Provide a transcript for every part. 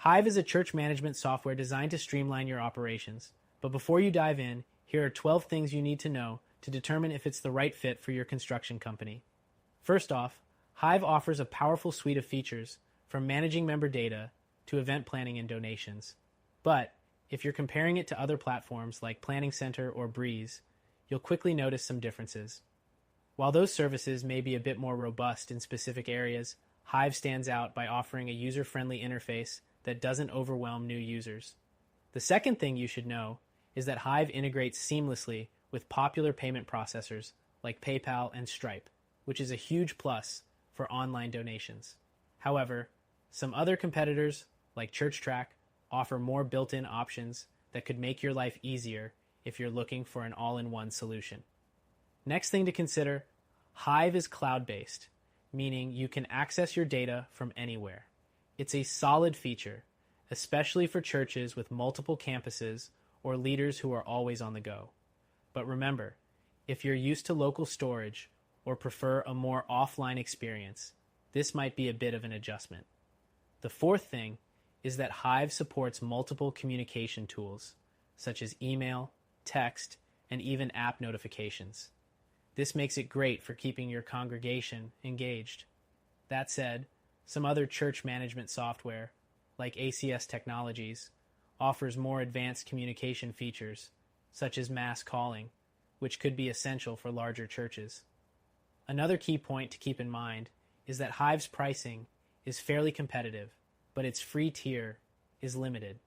Hive is a church management software designed to streamline your operations. But before you dive in, here are 12 things you need to know to determine if it's the right fit for your construction company. First off, Hive offers a powerful suite of features, from managing member data to event planning and donations. But if you're comparing it to other platforms like Planning Center or Breeze, you'll quickly notice some differences. While those services may be a bit more robust in specific areas, Hive stands out by offering a user-friendly interface that doesn't overwhelm new users. The second thing you should know is that Hive integrates seamlessly with popular payment processors like PayPal and Stripe, which is a huge plus for online donations. However, some other competitors, like ChurchTrack, offer more built-in options that could make your life easier if you're looking for an all-in-one solution. Next thing to consider, Hive is cloud-based, meaning you can access your data from anywhere. It's a solid feature, especially for churches with multiple campuses or leaders who are always on the go. But remember, if you're used to local storage or prefer a more offline experience, this might be a bit of an adjustment. The fourth thing is that Hive supports multiple communication tools, such as email, text, and even app notifications. This makes it great for keeping your congregation engaged. That said, some other church management software, like ACS Technologies, offers more advanced communication features, such as mass calling, which could be essential for larger churches. Another key point to keep in mind is that Hive's pricing is fairly competitive, but its free tier is limited.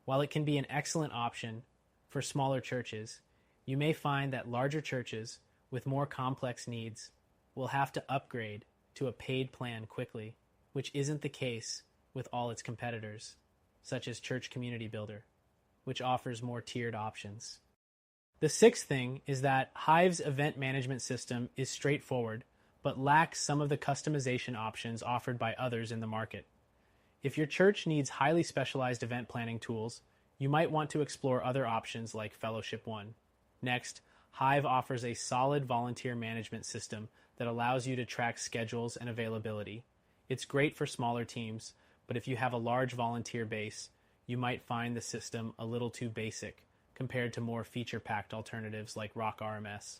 While it can be an excellent option for smaller churches, you may find that larger churches with more complex needs will have to upgrade to a paid plan quickly, which isn't the case with all its competitors, such as Church Community Builder, which offers more tiered options. The sixth thing is that Hive's event management system is straightforward, but lacks some of the customization options offered by others in the market. If your church needs highly specialized event planning tools, you might want to explore other options like Fellowship One. Next, Hive offers a solid volunteer management system that allows you to track schedules and availability. It's great for smaller teams, but if you have a large volunteer base, you might find the system a little too basic compared to more feature-packed alternatives like Rock RMS.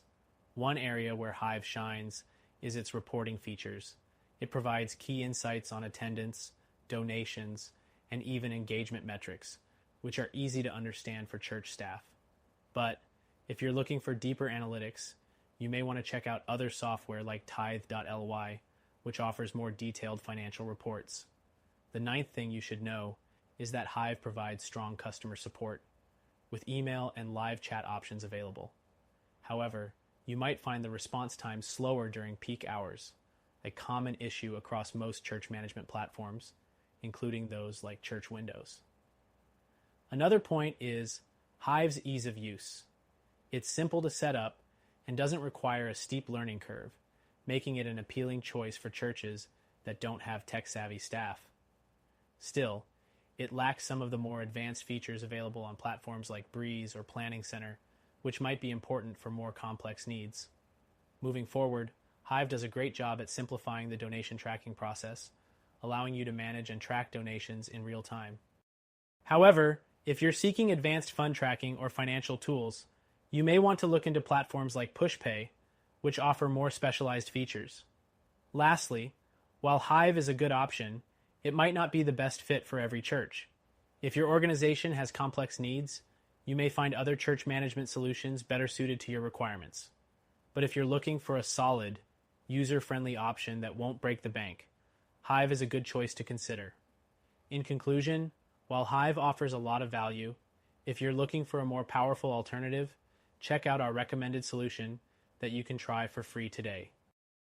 One area where Hive shines is its reporting features. It provides key insights on attendance, donations, and even engagement metrics, which are easy to understand for church staff. But if you're looking for deeper analytics, you may want to check out other software like Tithe.ly, which offers more detailed financial reports. The ninth thing you should know is that Hive provides strong customer support, with email and live chat options available. However, you might find the response time slower during peak hours, a common issue across most church management platforms, including those like Church Windows. Another point is Hive's ease of use. It's simple to set up and doesn't require a steep learning curve, making it an appealing choice for churches that don't have tech-savvy staff. Still, it lacks some of the more advanced features available on platforms like Breeze or Planning Center, which might be important for more complex needs. Moving forward, Hive does a great job at simplifying the donation tracking process, allowing you to manage and track donations in real time. However, if you're seeking advanced fund tracking or financial tools, you may want to look into platforms like PushPay, which offer more specialized features. Lastly, while Hive is a good option, it might not be the best fit for every church. If your organization has complex needs, you may find other church management solutions better suited to your requirements. But if you're looking for a solid, user-friendly option that won't break the bank, Hive is a good choice to consider. In conclusion, while Hive offers a lot of value, if you're looking for a more powerful alternative, check out our recommended solution that you can try for free today.